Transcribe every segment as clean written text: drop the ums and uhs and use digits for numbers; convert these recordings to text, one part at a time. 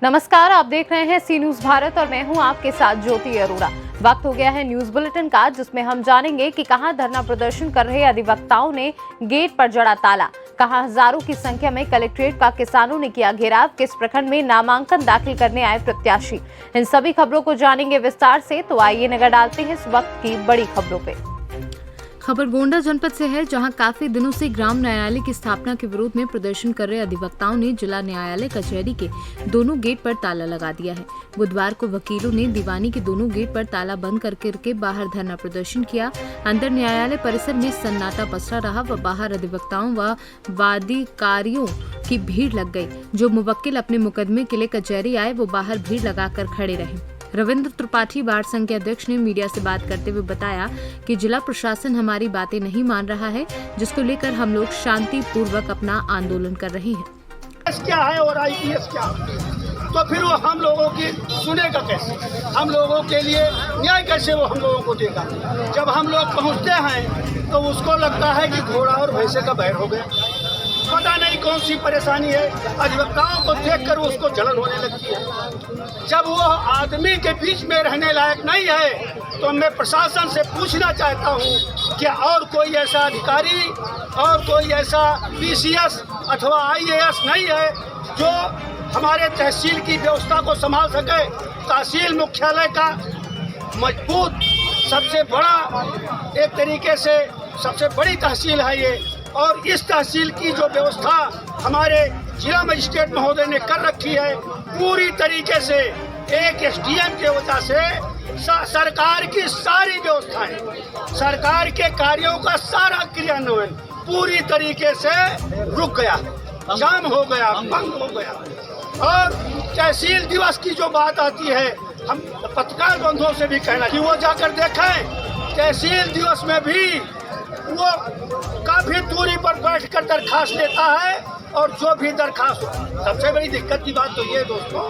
नमस्कार, आप देख रहे हैं सी न्यूज भारत और मैं हूं आपके साथ ज्योति अरोड़ा। वक्त हो गया है न्यूज बुलेटिन का, जिसमें हम जानेंगे कि कहां धरना प्रदर्शन कर रहे अधिवक्ताओं ने गेट पर जड़ा ताला, कहां हजारों की संख्या में कलेक्ट्रेट का किसानों ने किया घेराव, किस प्रखंड में नामांकन दाखिल करने आए प्रत्याशी। इन सभी खबरों को जानेंगे विस्तार से, तो आइए नजर डालते हैं इस वक्त की बड़ी खबरों पे। खबर गोंडा जनपद से है, जहां काफी दिनों से ग्राम न्यायालय की स्थापना के विरोध में प्रदर्शन कर रहे अधिवक्ताओं ने जिला न्यायालय कचहरी के दोनों गेट पर ताला लगा दिया है। बुधवार को वकीलों ने दीवानी के दोनों गेट पर ताला बंद करके बाहर धरना प्रदर्शन किया। अंदर न्यायालय परिसर में सन्नाटा पसरा रहा व बाहर अधिवक्ताओं व वादिकारियों की भीड़ लग गई। जो मुवक्किल अपने मुकदमे के लिए कचहरी आए वो बाहर भीड़ लगाकर खड़े रहे। रविंद्र त्रिपाठी बार संघ के अध्यक्ष ने मीडिया से बात करते हुए बताया कि जिला प्रशासन हमारी बातें नहीं मान रहा है, जिसको लेकर हम लोग शांति पूर्वक अपना आंदोलन कर रहे हैं। क्या है और IPS क्या, तो फिर वो हम लोगों की सुनेगा कैसे? हम लोगों के लिए न्याय कैसे वो हम लोगों को देगा? जब हम लोग पहुंचते हैं तो उसको लगता है कि घोड़ा और भैंसे का बैर हो गया। पता नहीं कौन सी परेशानी है, अधिवक्ताओं को देखकर उसको जलन होने लगती है। जब वो आदमी के बीच में रहने लायक नहीं है तो मैं प्रशासन से पूछना चाहता हूँ कि और कोई ऐसा अधिकारी और कोई ऐसा PCS अथवा IAS नहीं है जो हमारे तहसील की व्यवस्था को संभाल सके। तहसील मुख्यालय का मजबूत सबसे बड़ा एक तरीके से सबसे बड़ी तहसील है ये, और इस तहसील की जो व्यवस्था हमारे जिला मजिस्ट्रेट महोदय ने कर रखी है पूरी तरीके से, एक SDM के वजह से सरकार की सारी व्यवस्थाएं, सरकार के कार्यों का सारा क्रियान्वयन पूरी तरीके से रुक गया, जाम हो गया, बंद हो गया। और तहसील दिवस की जो बात आती है, हम पत्रकार बंधुओं से भी कहना कि वो जाकर देखें, तहसील दिवस में भी वो काफी दूरी पर बैठकर दरखास्त देता है, और जो भी दरखास्त, सबसे बड़ी दिक्कत की बात तो ये दोस्तों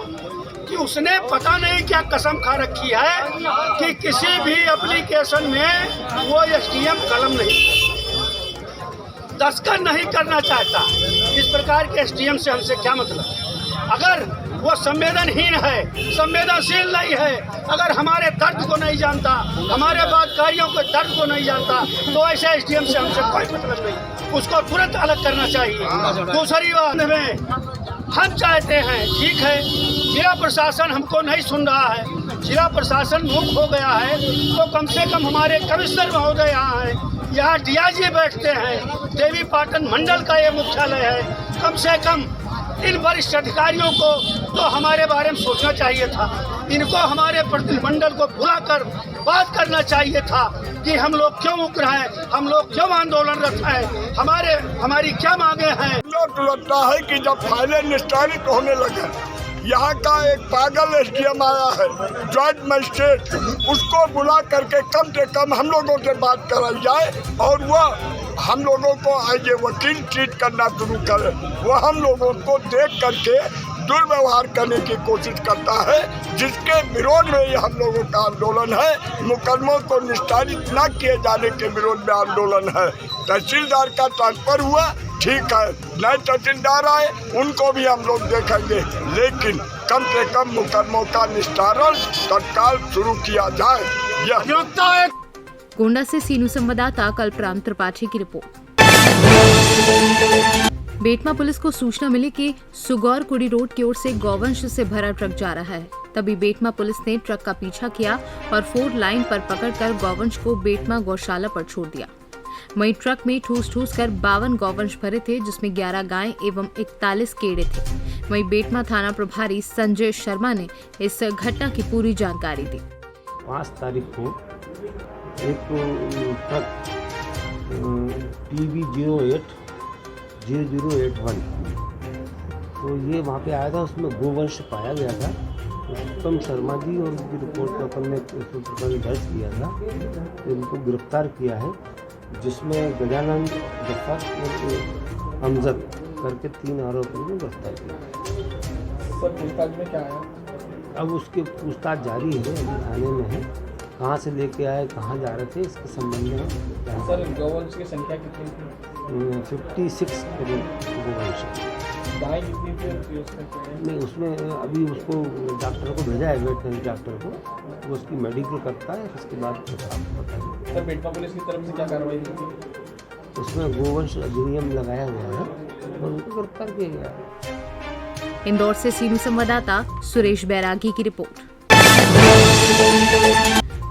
कि उसने पता नहीं क्या कसम खा रखी है कि किसी भी एप्लीकेशन में वो SDM कलम नहीं, दस्तखत नहीं करना चाहता। इस प्रकार के SDM से हमसे क्या मतलब? अगर वो संवेदनहीन है, संवेदनशील नहीं है, अगर हमारे दर्द को नहीं जानता, हमारे वादकारियों के दर्द को नहीं जानता, तो ऐसे SDM से हमसे कोई मतलब नहीं, उसको तुरंत अलग करना चाहिए। दूसरी बात में हम चाहते हैं, ठीक है, जिला प्रशासन हमको नहीं सुन रहा है, जिला प्रशासन मूक हो गया है, तो कम से कम हमारे कमिश्नर महोदय यहाँ हैं, यहाँ DIG बैठते हैं, देवी पाटन मंडल का ये मुख्यालय है, कम से कम इन वरिष्ठ अधिकारियों को तो हमारे बारे में सोचना चाहिए था। इनको हमारे प्रतिनिधिमंडल को बुलाकर बात करना चाहिए था कि हम लोग क्यों उग्र हैं, हम लोग क्यों आंदोलनरत हैं, हमारी क्या मांगे हैं। लोग लगता है कि जब फाइलें निस्तारित होने लगे, यहाँ का एक पागल SDM आया है, जॉइंट मजिस्ट्रेट, उसको बुला करके कम से कम हम लोगों से बात कराई जाए और वह हम लोगों को एज ए वकील ट्रीट करना शुरू करे। वो हम लोगों को देख करके दुर्व्यवहार करने की कोशिश करता है, जिसके विरोध में ये हम लोगों का आंदोलन है। मुकदमों को निस्तारित न किए जाने के विरोध में आंदोलन है। तहसीलदार का ट्रांसफर हुआ, ठीक है, नए तहसीलदार आए, उनको भी हम लोग देखेंगे, लेकिन कम से कम मुकदमों का निस्तारण तत्काल शुरू किया जाए। गोंडा से सीनू संवाददाता कल्पराम त्रिपाठी की रिपोर्ट। बेटमा पुलिस को सूचना मिली कि सुगौर कुड़ी रोड की ओर से गौवंश से भरा ट्रक जा रहा है। तभी बेटमा पुलिस ने ट्रक का पीछा किया और 4 लाइन पर पकड़कर गौवंश को बेटमा गौशाला पर छोड़ दिया। वहीं ट्रक में ठूस कर 52 गौवंश भरे थे, जिसमें 11 गायें एवं 41 केड़े थे। वहीं बेटमा थाना प्रभारी संजय शर्मा ने इस घटना की पूरी जानकारी दी। 5 तारीख को एक ट्रक TB 08081 तो ये वहाँ पे आया था, उसमें गोवंश पाया गया था। उत्तम शर्मा जी और उनकी रिपोर्ट पर अपन ने सूत्र दर्ज किया था, इनको गिरफ्तार किया है, जिसमें गजानंद, जफर और अमजद करके 3 आरोपियों को गिरफ्तार किया। सर पूछताछ में क्या आया? अब उसके पूछताछ जारी है, अभी थाने में है, कहाँ से लेके आए, कहाँ जा रहे थे, इसके संबंध में सर गौवंश की संख्या कितनी थी? 56 करोड़ गोवंश। गाय कितनी थी और उसका क्या है? नहीं, उसमें अभी उसको डॉक्टर को भेजा है, वेटनरी डॉक्टर को, वो उसकी मेडिकल करता है, उसके बाद आपको बताएंगे। सर बेटवा पुलिस की तरफ से क्या कार्रवाई की थी? उसमें गोवंश अधिनियम लगाया गया है और उनको गिरफ्तार किया गया है। इंदौर से सीनू संवाददाता सुरेश बैरागी की रिपोर्ट।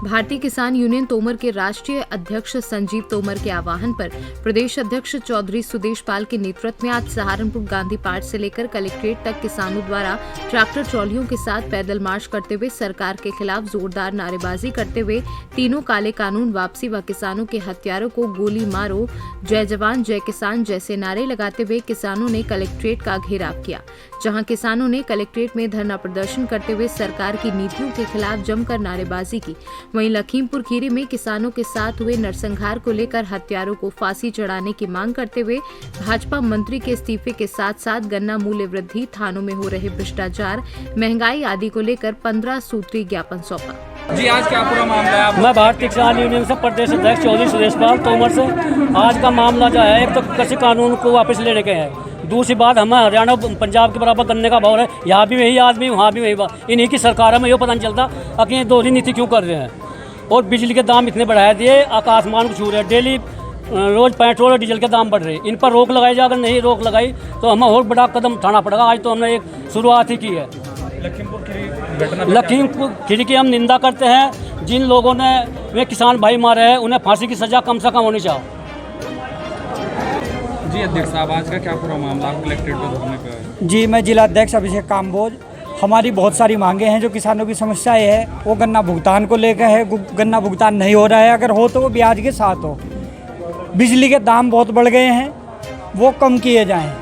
भारतीय किसान यूनियन तोमर के राष्ट्रीय अध्यक्ष संजीव तोमर के आह्वान पर प्रदेश अध्यक्ष चौधरी सुदेश पाल के नेतृत्व में आज सहारनपुर गांधी पार्क से लेकर कलेक्ट्रेट तक किसानों द्वारा ट्रैक्टर ट्रॉलियों के साथ पैदल मार्च करते हुए सरकार के खिलाफ जोरदार नारेबाजी करते हुए तीनों काले कानून वापसी व किसानों के हत्यारों को गोली मारो, जय जवान जय किसान जैसे नारे लगाते हुए किसानों ने कलेक्ट्रेट का घेराव किया, जहां किसानों ने कलेक्ट्रेट में धरना प्रदर्शन करते हुए सरकार की नीतियों के खिलाफ जमकर नारेबाजी की। वहीं लखीमपुर खीरी में किसानों के साथ हुए नरसंहार को लेकर हत्यारों को फांसी चढ़ाने की मांग करते हुए भाजपा मंत्री के इस्तीफे के साथ साथ गन्ना मूल्य वृद्धि, थानों में हो रहे भ्रष्टाचार, महंगाई आदि को लेकर 15 सूत्री ज्ञापन सौंपा। जी आज क्या पूरा मामला है? मैं भारतीय किसान यूनियन से प्रदेश अध्यक्ष चौधरी सुदेश पाल तोमर से आज का मामला जो है, एक तो कृषि कानून को वापस लेने के है, दूसरी बात हमारे हरियाणा पंजाब के बराबर गन्ने का भाव है, यहाँ भी वही आदमी वहाँ भी वही बात, इन्हीं की सरकार में ये पता नहीं चलता कि ये दोहरी नीति क्यों कर रहे हैं। और बिजली के दाम इतने बढ़ा दिए, आसमान को छू रहे हैं, डेली रोज पेट्रोल और डीजल के दाम बढ़ रहे हैं। इन पर रोक लगाई जाए, अगर नहीं रोक लगाई तो हमें और बड़ा कदम उठाना पड़ेगा। आज तो हमने एक शुरुआत ही की है। लखीमपुर खीरी की हम निंदा करते हैं। जिन लोगों ने वे किसान भाई मारे हैं उन्हें फांसी की सजा कम से कम होनी चाहिए। जी अध्यक्ष साहब आज का क्या पूरा मामला? आप कलेक्ट्रेट पर धरने पे आए? जी मैं जिला अध्यक्ष अभिषेक काम्बोज। हमारी बहुत सारी मांगे हैं जो किसानों की समस्याएं है, वो गन्ना भुगतान को लेकर है। गन्ना भुगतान नहीं हो रहा है, अगर हो तो वो ब्याज के साथ हो। बिजली के दाम बहुत बढ़ गए हैं, वो कम किए जाएं।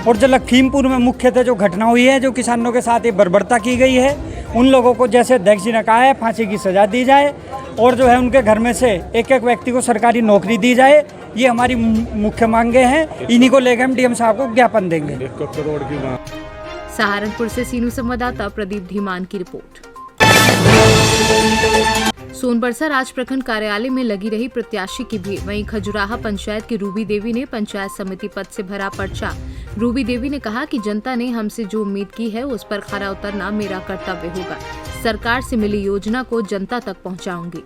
और जो लखीमपुर में मुख्यतः जो घटना हुई है, जो किसानों के साथ ये बर्बरता की गई है, उन लोगों को जैसे अध्यक्ष जी ने कहा है फांसी की सज़ा दी जाए और जो है उनके घर में से एक एक व्यक्ति को सरकारी नौकरी दी जाए। ये हमारी मुख्य मांगे हैं, इन्हीं को लेकर हम डीएम साहब को ज्ञापन देंगे। 1 करोड़ की मांग। सहारनपुर से सीनू संवाददाता प्रदीप धीमान की रिपोर्ट। सोनबरसा राज प्रखंड कार्यालय में लगी रही प्रत्याशी की भीड़। वहीं खजुराहा पंचायत की रूबी देवी ने पंचायत समिति पद से भरा पर्चा। रूबी देवी ने कहा कि जनता ने हमसे जो उम्मीद की है उस पर खरा उतरना मेरा कर्तव्य होगा। सरकार से मिली योजना को जनता तक पहुंचाऊंगी।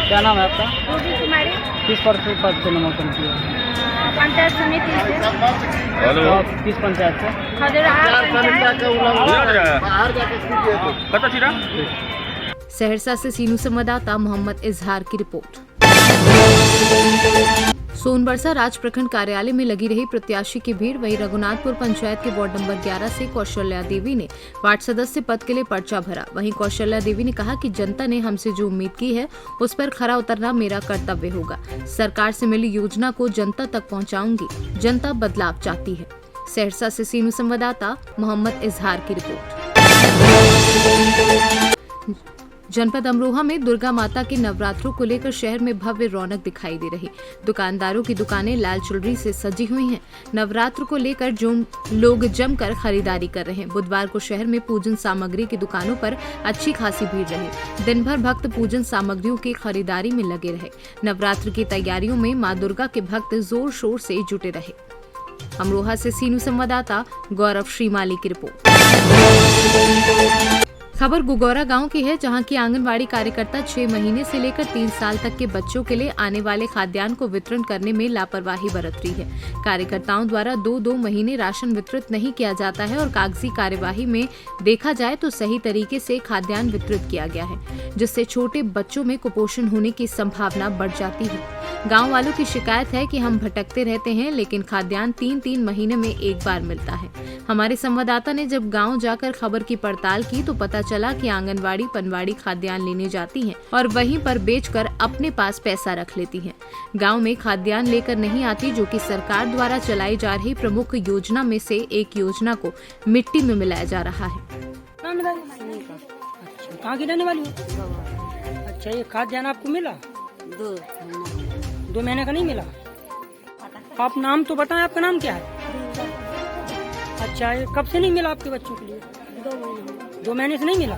क्या नाम है आपका? रूबी कुमारी, किस पद से नामांकन किया? पंचायत समिति से। किस पंचायत से? खजुराहा पंचायत। सहरसा से सीनू संवाददाता मोहम्मद इजहार की रिपोर्ट। सोनबरसा राज प्रखंड कार्यालय में लगी रही प्रत्याशी की भीड़। वहीं रघुनाथपुर पंचायत के वार्ड नंबर 11 से कौशल्या देवी ने वार्ड सदस्य पद के लिए पर्चा भरा। वहीं कौशल्या देवी ने कहा कि जनता ने हमसे जो उम्मीद की है उस पर खरा उतरना मेरा कर्तव्य होगा। सरकार से मिली योजना को जनता तक पहुंचाऊंगी। जनता बदलाव चाहती है। सहरसा से सीनू संवाददाता मोहम्मद इजहार की रिपोर्ट। जनपद अमरोहा में दुर्गा माता के नवरात्रों को लेकर शहर में भव्य रौनक दिखाई दे रही। दुकानदारों की दुकानें लाल चुनरी से सजी हुई हैं। नवरात्र को लेकर जो लोग जमकर खरीदारी कर रहे हैं। बुधवार को शहर में पूजन सामग्री की दुकानों पर अच्छी खासी भीड़ रही। दिन भर भक्त पूजन सामग्रियों की खरीदारी में लगे रहे। नवरात्र की तैयारियों में मां दुर्गा के भक्त जोर शोर से जुटे रहे। अमरोहा से सीनू संवाददाता गौरव श्रीमाली की रिपोर्ट। खबर गुगौरा गांव की है, जहां की आंगनवाड़ी कार्यकर्ता 6 महीने से लेकर 3 साल तक के बच्चों के लिए आने वाले खाद्यान्न को वितरण करने में लापरवाही बरत रही है। कार्यकर्ताओं द्वारा 2-2 महीने राशन वितरित नहीं किया जाता है और कागजी कार्यवाही में देखा जाए तो सही तरीके से खाद्यान्न वितरित किया गया है, जिससे छोटे बच्चों में कुपोषण होने की संभावना बढ़ जाती है। गाँव वालों की शिकायत है कि हम भटकते रहते हैं, लेकिन खाद्यान्न 3-3 महीने में एक बार मिलता है। हमारे संवाददाता ने जब गाँव जाकर खबर की पड़ताल की तो पता चला कि आंगनवाड़ी पनवाड़ी खाद्यान्न लेने जाती हैं और वहीं पर बेचकर अपने पास पैसा रख लेती हैं। गांव में खाद्यान्न लेकर नहीं आती, जो कि सरकार द्वारा चलाई जा रही प्रमुख योजना में से एक योजना को मिट्टी में मिलाया जा रहा है। कहाँ की रहने वाली हो? अच्छा, ये खाद्यान्न आपको मिला? 2 महीने का नहीं मिला। आप नाम तो बताएं, आपका नाम क्या है? अच्छा ये कब से नहीं मिला आपके बच्चों के लिए? 2 महीने से नहीं मिला।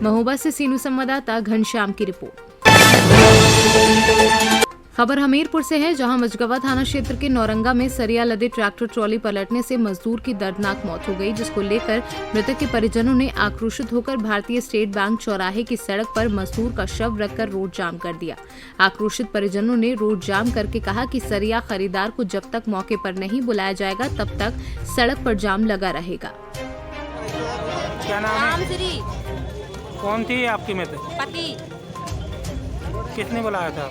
महोबा से सीनू संवाददाता घनश्याम की रिपोर्ट। खबर हमीरपुर से है, जहां मजगवा थाना क्षेत्र के नौरंगा में सरिया लदे ट्रैक्टर ट्रॉली पलटने से मजदूर की दर्दनाक मौत हो गई, जिसको लेकर मृतक के परिजनों ने आक्रोशित होकर भारतीय स्टेट बैंक चौराहे की सड़क पर मजदूर का शव रखकर रोड जाम कर दिया। आक्रोशित परिजनों ने रोड जाम करके कहा कि सरिया खरीदार को जब तक मौके पर नहीं बुलाया जाएगा तब तक सड़क पर जाम लगा रहेगा। क्या नाम है? कौन थी आपकी मित्र? पति किसने बुलाया था?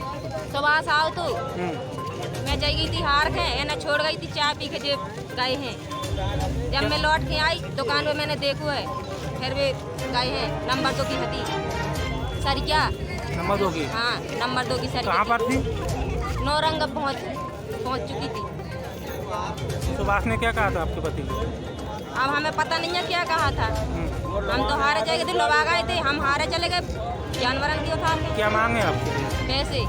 सुबह से आओ तो मैं जा गई थी हार के ना छोड़ गई थी चाय पी के जो गए हैं। जब मैं लौट के आई दुकान में मैंने देखो है फिर वे गए हैं नंबर 2 की हती सर क्या नंबर 2 की? हाँ नंबर 2 की सर। कहाँ पर थी? नौरंगा पहुँच चुकी थी। सुभाष ने क्या कहा था आपके पति को? अब हमें पता नहीं है क्या कहा था। हम तो हारे चले गए थे, लोग आ गए थे, हम हारे चले गए जानवरन की उठा के। क्या मांगे आपके? पैसे।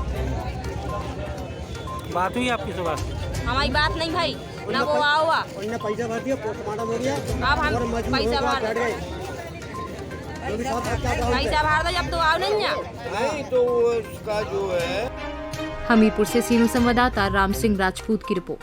बात हुई आपकी सुभाष? हमारी बात नहीं भाई ना वो हुआ। पैसा भर दिया, पोस्टमार्टम हो गया। अब हम पैसा भर दो जब तो आओ नहीं है। तो उसका जो है हमीरपुर से सीनू संवाददाता राम सिंह राजपूत की रिपोर्ट।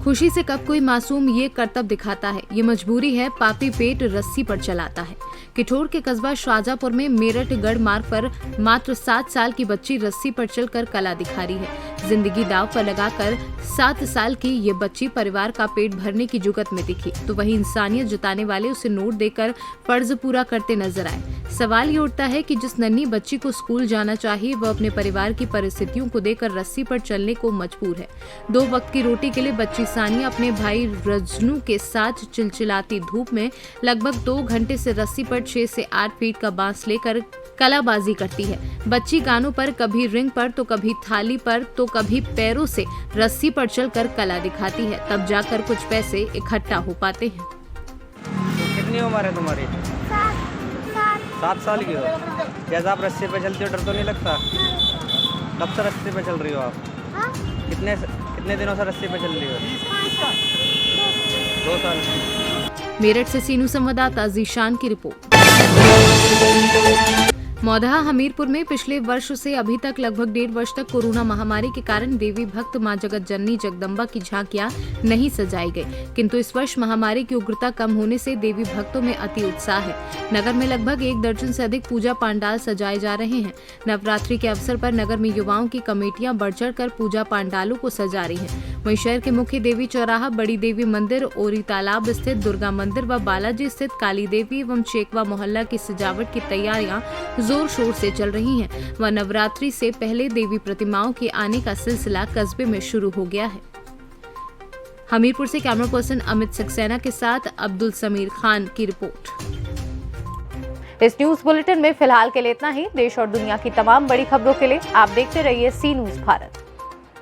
खुशी से कब कोई मासूम ये करतब दिखाता है, ये मजबूरी है पापी पेट रस्सी पर चलाता है। किठौर के कस्बा शाहजहांपुर में मेरठ गढ़ मार्ग पर मात्र 7 साल की बच्ची रस्सी पर चलकर कला दिखा रही है। जिंदगी दांव पर लगाकर 7 साल की ये बच्ची परिवार का पेट भरने की जुगत में दिखी, तो वहीं इंसानियत जताने वाले उसे नोट देकर फर्ज पूरा करते नजर आए। सवाल ये उठता है कि जिस नन्ही बच्ची को स्कूल जाना चाहिए वह अपने परिवार की परिस्थितियों को देकर रस्सी पर चलने को मजबूर है। 2 वक्त की रोटी के लिए बच्ची सानिया अपने भाई रजनू के साथ चिलचिलाती धूप में लगभग 2 घंटे से रस्सी पर 6 से 8 फीट का बांस लेकर कलाबाजी करती है। बच्ची गानों पर, कभी रिंग पर तो कभी थाली पर तो कभी पैरों से रस्सी पर चलकर कला दिखाती है, तब जाकर कुछ पैसे इकट्ठा हो पाते हैं। कितनी उम्र है तुम्हारी? 7 साल की हो। जैसे आप रस्सी पे चलती हो डर तो नहीं लगता? कब से रस्सी पे चल रही हो आप? कितने दिनों से रस्सी पे चल रही हो? 2 साल। मेरठ से सीनू संवाददाता जीशान की रिपोर्ट। मौदहा हमीरपुर में पिछले वर्ष से अभी तक लगभग 1.5 वर्ष तक कोरोना महामारी के कारण देवी भक्त मां जगत जननी जगदम्बा की झांकियां नहीं सजाई गई, किंतु इस वर्ष महामारी की उग्रता कम होने से देवी भक्तों में अति उत्साह है। नगर में लगभग 1 दर्जन से अधिक पूजा पंडाल सजाए जा रहे हैं। नवरात्रि के अवसर पर नगर में युवाओं की कमेटियां बढ़ चढ़कर पूजा पंडालों को सजा रही हैं। वहीं शहर के मुख्य देवी चौराहा, बड़ी देवी मंदिर, ओरी तालाब स्थित दुर्गा मंदिर व बालाजी स्थित काली देवी एवं चेकवा मोहल्ला की सजावट की तैयारियां जोर शोर से चल रही हैं। व नवरात्रि से पहले देवी प्रतिमाओं के आने का सिलसिला कस्बे में शुरू हो गया है। हमीरपुर से कैमरा पर्सन अमित सक्सेना के साथ अब्दुल समीर खान की रिपोर्ट। इस न्यूज बुलेटिन में फिलहाल के लिए इतना ही। देश और दुनिया की तमाम बड़ी खबरों के लिए आप देखते रहिए सी न्यूज भारत।